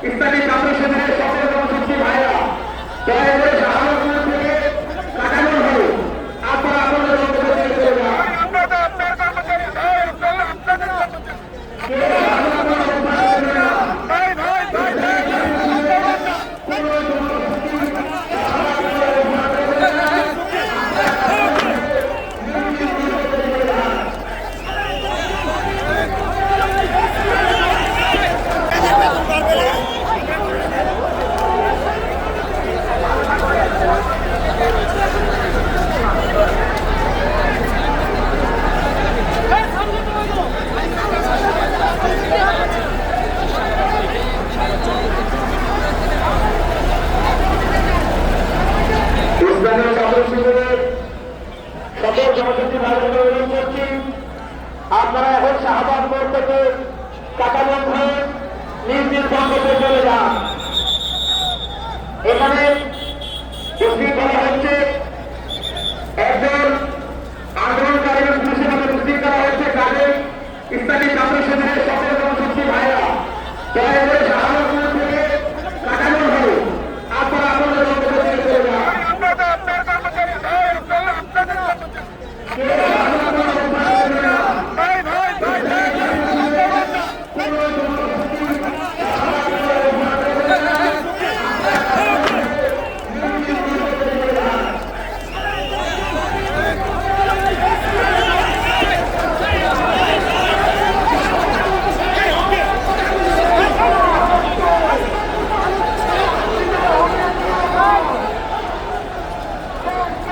ইসলামী ছাত্র শিবিরের সকল কর্মসূচি ভাইরা দয়া করে শাহবাগপুর থেকে কাটানো হবে। আপনারা আপনাদের বক্তব্য শেষ করে যান। ইসলামী ছাত্র শিবিরের সকল কর্মসূচি ভাইদের অনুরোধ করছি, আপনারা এখন শাহবাগ মোড় থেকে কাটাবন হয়ে নিজ নিজ গন্তব্যে চলে যান। এখানে উপস্থিত করা হচ্ছে একজন আন্দোলনকারী পুলিশের মধ্যে উপস্থিত করা হচ্ছে, কাজে ইসলামী ছাত্র শিবিরের সকল কর্মসূচি ভাইরা দয়া